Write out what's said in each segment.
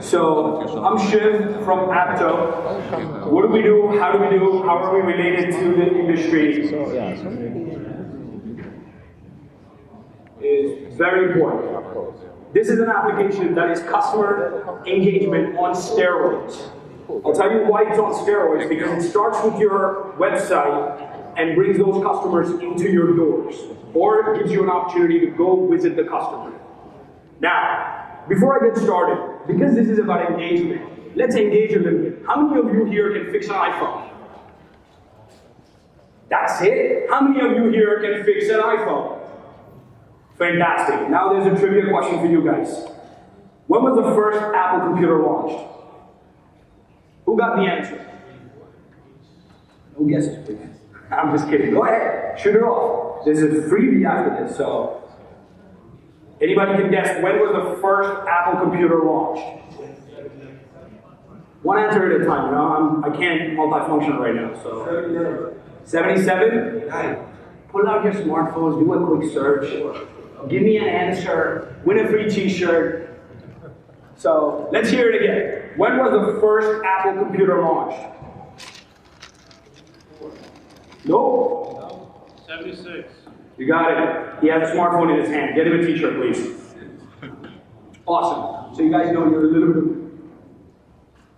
So I'm Shiv from Apptoe. What do we do? How do we do? How are we related to the industry? Is very important. This is an application that is customer engagement on steroids. I'll tell you why it's on steroids, because it starts with your website and brings those customers into your doors, or it gives you an opportunity to go visit the customer. Now, before I get started, because this is about engagement, let's engage a little bit. How many of you here can fix an iPhone? That's it? How many of you here can fix an iPhone? Fantastic. Now there's a trivia question for you guys. When was the first Apple computer launched? Who got the answer? No guesses, please. I'm just kidding. Go ahead. Shoot it off. There's a freebie after this, so. Anybody can guess, when was the first Apple computer launched? One answer at a time, you know? I can't multifunction right now, so. 77? Pull out your smartphones, do a quick search. Give me an answer. Win a free t-shirt. So, let's hear it again. When was the first Apple computer launched? No? 76. You got it. He has a smartphone in his hand. Get him a t-shirt, please. Awesome. So you guys know you're a little bit of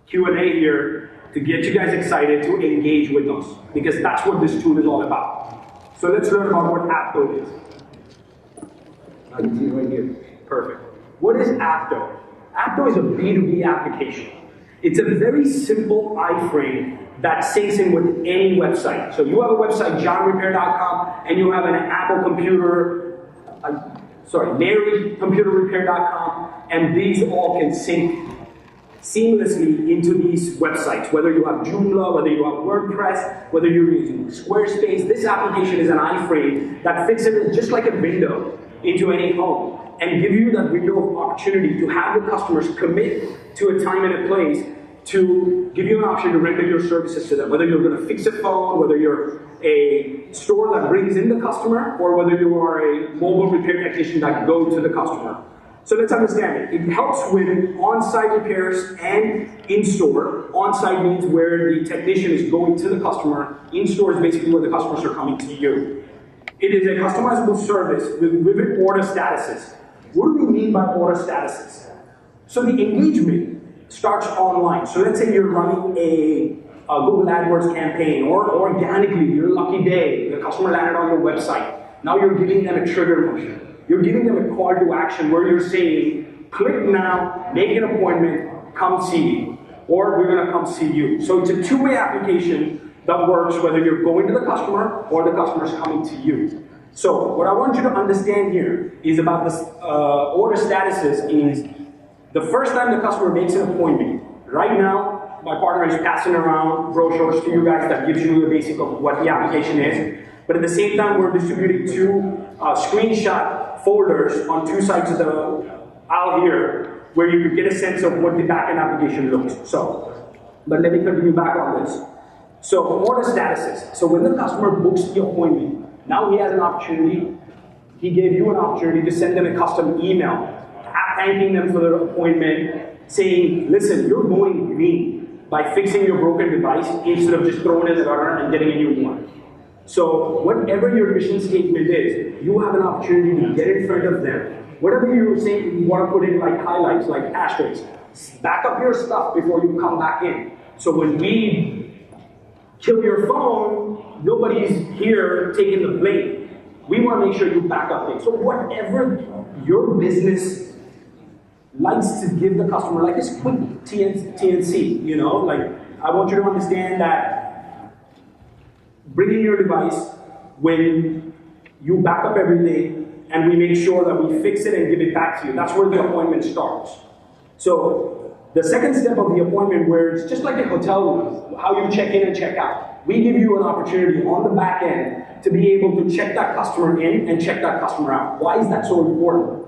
Q&A here to get you guys excited to engage with us, because that's what this tool is all about. So let's learn about what Apptoe is. I can see it right here. Perfect. What is Apptoe? Apptoe is a B2B application. It's a very simple iframe that syncs in with any website. So you have a website, johnrepair.com, and you have an Apple computer, marycomputerrepair.com, and these all can sync seamlessly into these websites, whether you have Joomla, whether you have WordPress, whether you're using Squarespace. This application is an iframe that fits in just like a window into any home and give you that window of opportunity to have your customers commit to a time and a place to give you an option to render your services to them, whether you're going to fix a phone, whether you're a store that brings in the customer, or whether you are a mobile repair technician that go to the customer. So let's understand it. It helps with on-site repairs and in-store. On-site means where the technician is going to the customer. In-store is basically where the customers are coming to you. It is a customizable service with vivid order statuses. What do we mean by order statuses? So the engagement starts online. So let's say you're running a Google AdWords campaign, or organically, your lucky day, the customer landed on your website. Now you're giving them a trigger motion. You're giving them a call to action where you're saying, click now, make an appointment, come see me, or we're going to come see you. So it's a two-way application that works whether you're going to the customer or the customer's coming to you. So what I want you to understand here is about this order statuses is the first time the customer makes an appointment. Right now, my partner is passing around brochures to you guys that gives you the basic of what the application is. But at the same time, we're distributing two screenshot folders on two sides of the aisle here, where you can get a sense of what the backend application looks. But let me continue back on this. So order statuses. So when the customer books the appointment, now he has an opportunity. He gave you an opportunity to send them a custom email, thanking them for their appointment, saying, listen, you're going green by fixing your broken device instead of just throwing it in the gutter and getting a new one. So whatever your mission statement is, you have an opportunity to get in front of them. Whatever you're saying, you want to put in like highlights, like asterisks, back up your stuff before you come back in. So when we kill your phone, nobody's here taking the blame. We want to make sure you back up things. So whatever your business likes to give the customer, like this quick TNC, you know, like I want you to understand that bring in your device when you back up everything and we make sure that we fix it and give it back to you. That's where the appointment starts. So the second step of the appointment, where it's just like a hotel room, how you check in and check out. We give you an opportunity on the back end to be able to check that customer in and check that customer out. Why is that so important?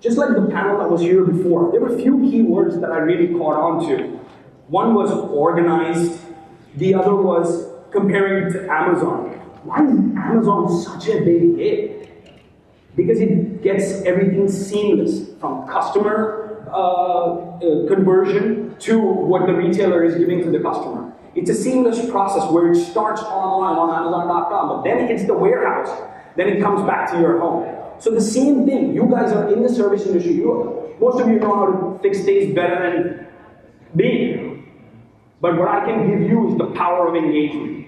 Just like the panel that was here before, there were a few keywords that I really caught on to. One was organized, the other was comparing it to Amazon. Why is Amazon such a big hit? Because it gets everything seamless, from customer conversion to what the retailer is giving to the customer. It's a seamless process where it starts online on Amazon.com, but then it hits the warehouse, then it comes back to your home. So the same thing, you guys are in the service industry. Most of you know how to fix things better than me. But what I can give you is the power of engagement.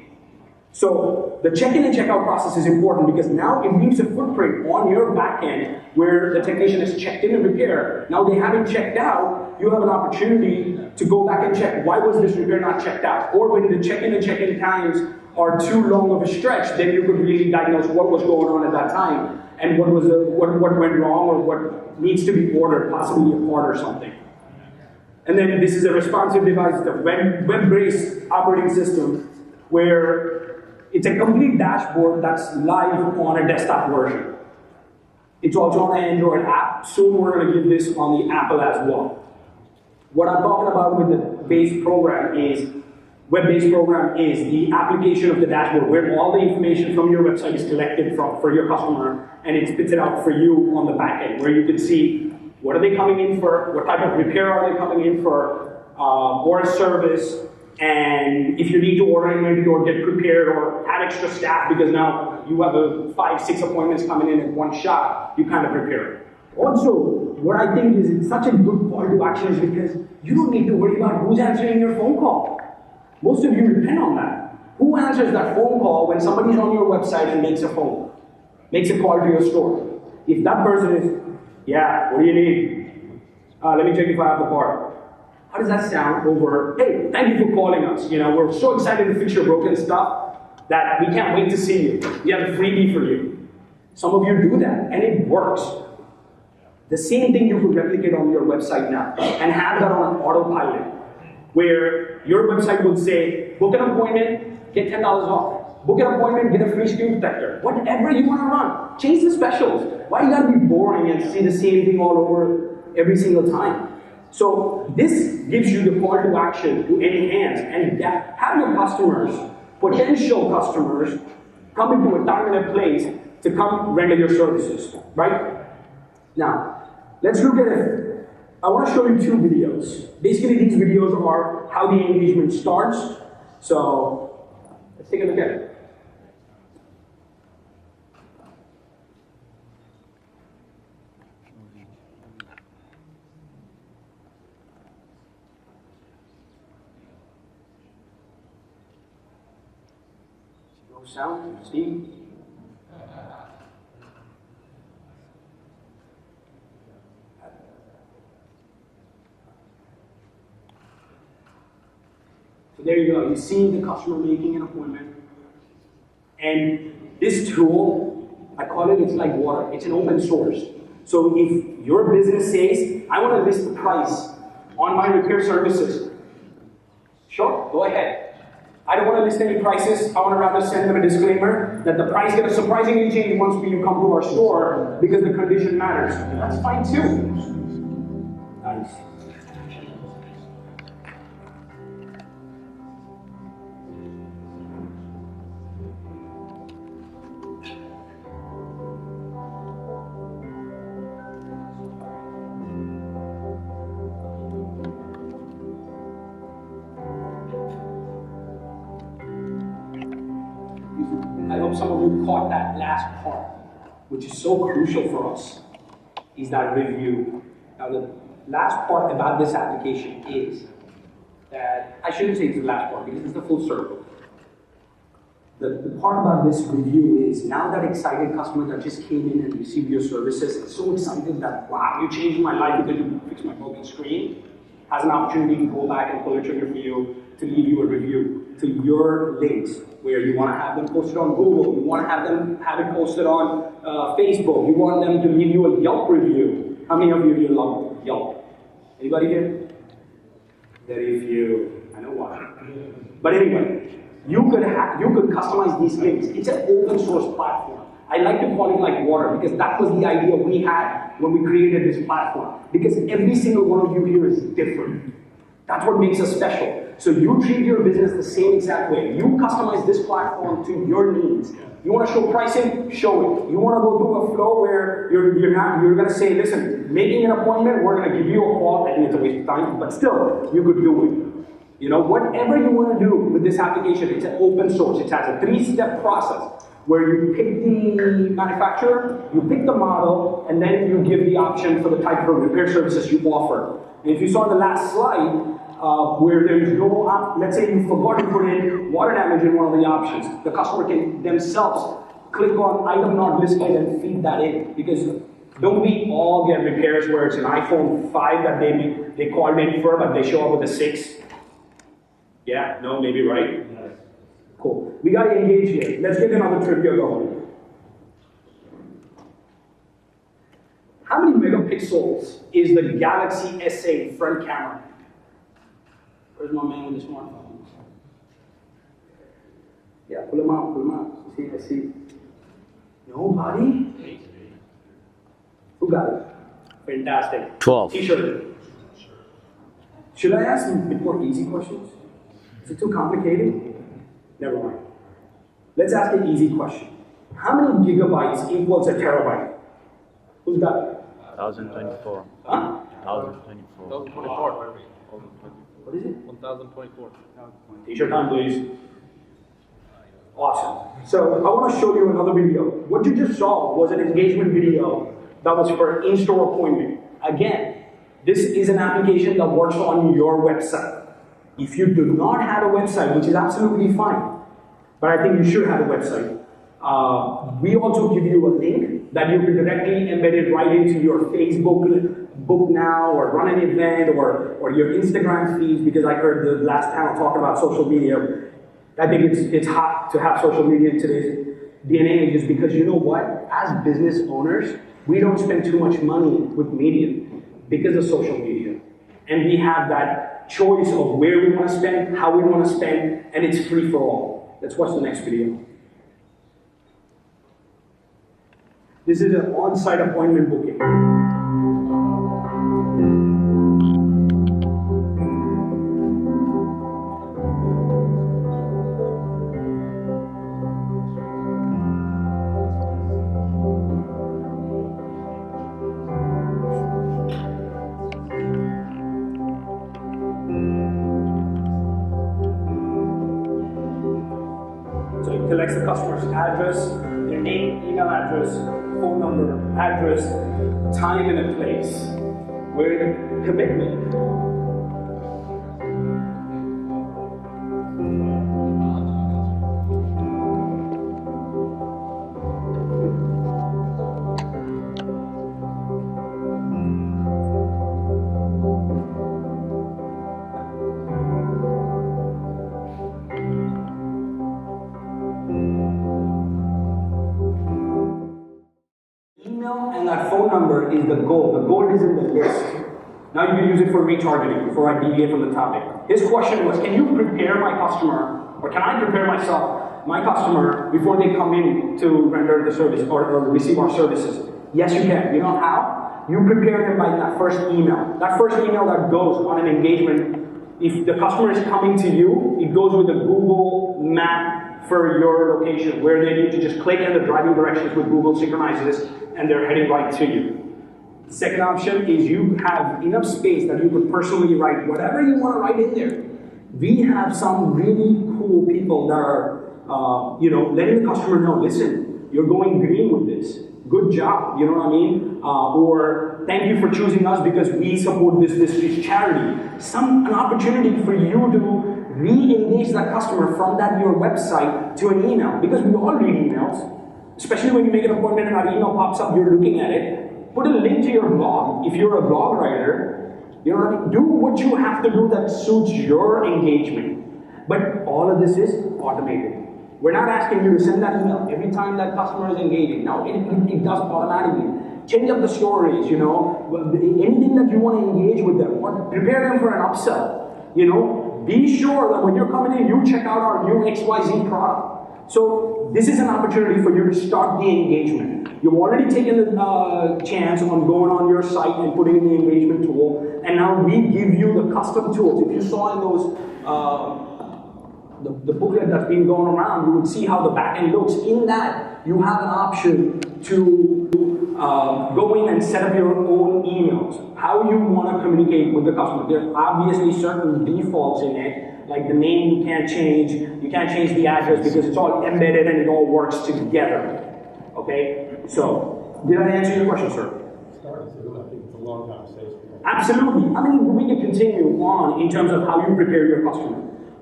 So the check-in and check-out process is important because now it leaves a footprint on your back end where the technician has checked in and repaired. Now they haven't checked out, you have an opportunity to go back and check why was this repair not checked out. Or when the check-in and check-in times are too long of a stretch, then you could really diagnose what was going on at that time and what went wrong or what needs to be ordered, possibly a part or something. And then this is a responsive device, the web-based operating system where it's a complete dashboard that's live on a desktop version. It's also on an Android app. Soon we're going to give this on the Apple as well. What I'm talking about with the base program is, web-based program is the application of the dashboard where all the information from your website is collected for your customer and it spits it out for you on the back end where you can see what are they coming in for, what type of repair are they coming in for, or a service, and if you need to order inventory or get prepared or add extra staff because now you have 5, 6 appointments coming in at one shot, you kind of prepare. Also, what I think is it's such a good call to action is because you don't need to worry about who's answering your phone call. Most of you depend on that. Who answers that phone call when somebody's on your website and makes a call to your store? If that person is, yeah, what do you need? Let me check if I have the part. How does that sound over, hey, thank you for calling us. You know, we're so excited to fix your broken stuff that we can't wait to see you. We have a freebie for you. Some of you do that, and it works. The same thing you could replicate on your website now, and have that on an autopilot, where your website would say, book an appointment, get $10 off. Book an appointment, get a free screen protector. Whatever you want to run. Change the specials. Why you gotta be boring and see the same thing all over every single time? So this gives you the call to action to enhance and have your customers, potential customers, come into a time and a place to come render your services, right? Now, let's look at it. I want to show you 2 videos. Basically, these videos are how the engagement starts. So let's take a look at it. Sound, Steve? So there you go. You see the customer making an appointment. And this tool, I call it, it's like water. It's an open source. So if your business says, I want to list the price on my repair services, sure, go ahead. I don't want to list any prices. I want to rather send them a disclaimer that the price gets surprisingly change once you come to our store because the condition matters. That's fine too. Nice. I hope some of you caught that last part, which is so crucial for us, is that review. Now the last part about this application is that, I shouldn't say it's the last part because it's the full circle. The part about this review is now that excited customer that just came in and received your services and so excited that, wow, you changed my life because you fixed my broken screen, has an opportunity to go back and pull a trigger for you to leave you a review to your links where you want to have them posted on Google, you want to have it posted on Facebook, you want them to leave you a Yelp review. How many of you love Yelp? Anybody here? Very few. I know why. But anyway, you could customize these links. It's an open source platform. I like to call it like water because that was the idea we had when we created this platform. Because every single one of you here is different. That's what makes us special. So you treat your business the same exact way. You customize this platform to your needs. You want to show pricing? Show it. You want to go through a flow where you're going to say, listen, making an appointment, we're going to give you a call. I think it's a waste of time, but still, you could do it. You know, whatever you want to do with this application, it's an open source. It has a 3-step process where you pick the manufacturer, you pick the model, and then you give the option for the type of repair services you offer. And if you saw the last slide, where there's no, let's say you forgot to put in water damage in one of the options, the customer can themselves click on item not listed and feed that in. Because don't we all get repairs where it's an iPhone 5 that they called in for, but they show up with a 6? Yeah, no, maybe right? Yes. Cool. We got to engage here. Let's get another trivia going. How many megapixels is the Galaxy S8 front camera? Where's my man with the smartphone? Yeah, pull him out, See, I see. Nobody? Who got it? Fantastic. 12. T-shirt. Should I ask a bit more easy questions? Is it too complicated? Never mind. Let's ask an easy question. How many gigabytes equals a terabyte? Who's got it? 1024. Huh? 1024. 1024. What is it? 1024. T-shirt time, please. Awesome. So I want to show you another video. What you just saw was an engagement video that was for an in-store appointment. Again, this is an application that works on your website. If you do not have a website, which is absolutely fine, but I think you should have a website, we also give you a link that you can directly embed it right into your Facebook book now, or run an event, or your Instagram feeds, because I heard the last panel talk about social media. I think it's hot to have social media in today's DNA, just because you know what? As business owners, we don't spend too much money with media because of social media. And we have that choice of where we want to spend, how we want to spend, and it's free for all. Let's watch the next video. This is an on-site appointment booking. So it collects the customer's address, their name, email address, phone number, address, time and a place, where the commitment. And that phone number is the goal. The goal is in the list. Now you can use it for retargeting before I deviate from the topic. His question was, can you prepare my customer, or can I prepare my customer, before they come in to render the service or receive our services? Yes, you can. You know how? You prepare them by that first email. That first email that goes on an engagement, if the customer is coming to you, it goes with a Google map for your location, where they need to just click and the driving directions with Google synchronizes, and they're heading right to you. The second option is you have enough space that you could personally write whatever you want to write in there. We have some really cool people that are, letting the customer know, listen, you're going green with this. Good job, you know what I mean? Or thank you for choosing us because we support this charity. An opportunity for you to re-engage that customer from your website to an email, because we all read emails. Especially when you make an appointment and that email pops up, you're looking at it. Put a link to your blog. If you're a blog writer, you know what I mean? Do what you have to do that suits your engagement. But all of this is automated. We're not asking you to send that email every time that customer is engaging. No, it does automatically. Change up the stories, anything that you want to engage with them, or prepare them for an upsell. Be sure that when you're coming in, you check out our new XYZ product. So this is an opportunity for you to start the engagement. You've already taken the chance on going on your site and putting in the engagement tool, and now we give you the custom tools. If you saw in those the booklet that's been going around, you would see how the backend looks. In that, you have an option to go in and set up your own emails. How you want to communicate with the customer. There are obviously certain defaults in it, like the name you can't change. You can't change the address because it's all embedded and it all works together. Okay? So, did I answer your question, sir? I think it's a long conversation. Absolutely. I mean, we can continue on in terms of how you prepare your customer.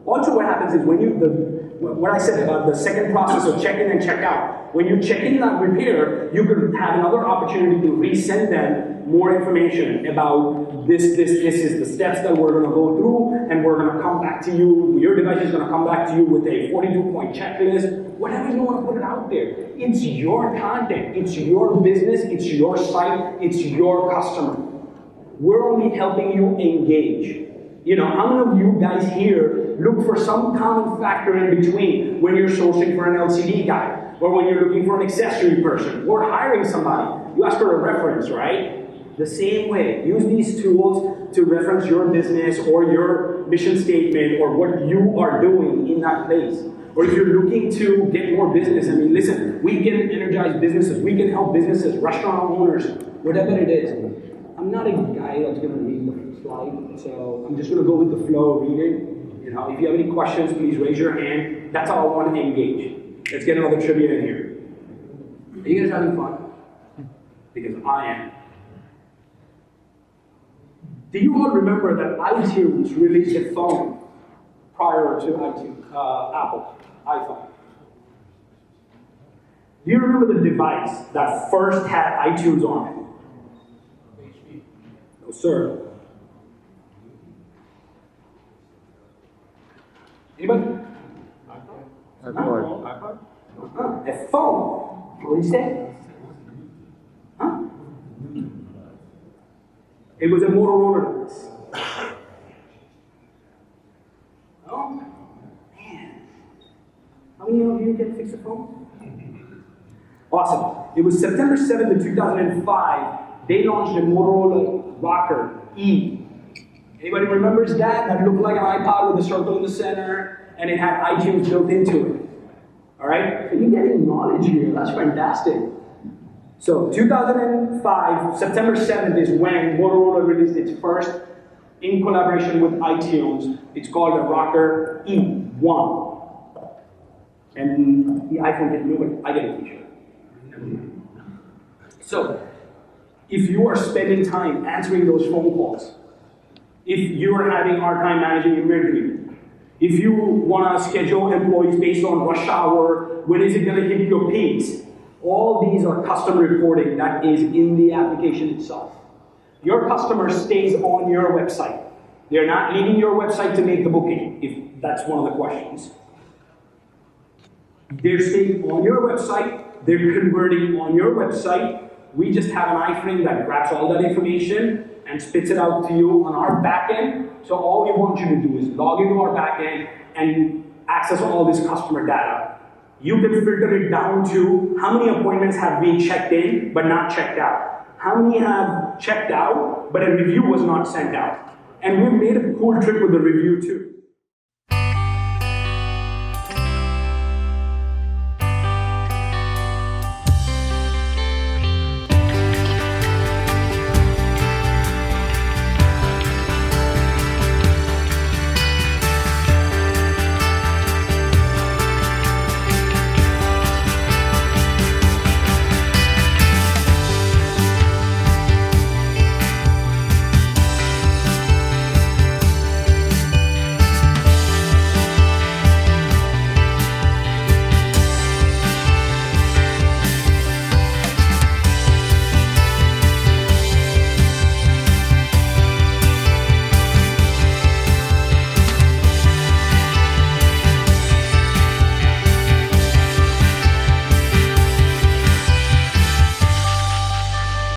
Also, what happens is when what I said about the second process of check in and check out, when you check in that repair, you could have another opportunity to resend them more information about this is the steps that we're going to go through, and we're going to come back to you. Your device is going to come back to you with a 42-point checklist. Whatever you want to put it out there. It's your content. It's your business. It's your site. It's your customer. We're only helping you engage. You know, how many of you guys here look for some common factor in between when you're sourcing for an LCD guy, or when you're looking for an accessory person, or hiring somebody? You ask for a reference, right? The same way, use these tools to reference your business or your mission statement or what you are doing in that place. Or if you're looking to get more business, I mean, listen, we can energize businesses, we can help businesses, restaurant owners, whatever it is. I'm not a guy that's going to read the slide, so I'm just going to go with the flow of reading. You know, if you have any questions, please raise your hand. That's how I want to engage. Let's get another trivia in here. Are you guys having fun? Because I am. Do you all remember that iTunes released a phone prior to iTunes, Apple, iPhone? Do you remember the device that first had iTunes on it? No, sir. Anybody? iPod. A phone. What do you say? Huh? It was a Motorola device. Oh, man. How many of you can fix a phone? Awesome. It was September 7th, 2005. They launched a Motorola Rocker E. Anybody remembers that? That looked like an iPod with a circle in the center, and it had iTunes built into it. All right? So you're getting knowledge here. That's fantastic. So 2005, September 7th is when Motorola released its first, in collaboration with iTunes. It's called the Rocker E1. And the iPhone didn't do it. I get a t-shirt. So, if you are spending time answering those phone calls, if you are having a hard time managing inventory, if you want to schedule employees based on rush hour, when is it going to hit your peaks, all these are custom reporting that is in the application itself. Your customer stays on your website. They're not leaving your website to make the booking, if that's one of the questions. They're staying on your website, they're converting on your website. We just have an iframe that grabs all that information and spits it out to you on our backend. So all we want you to do is log into our backend and access all this customer data. You can filter it down to how many appointments have been checked in but not checked out. How many have checked out but a review was not sent out. And we've made a cool trick with the review too.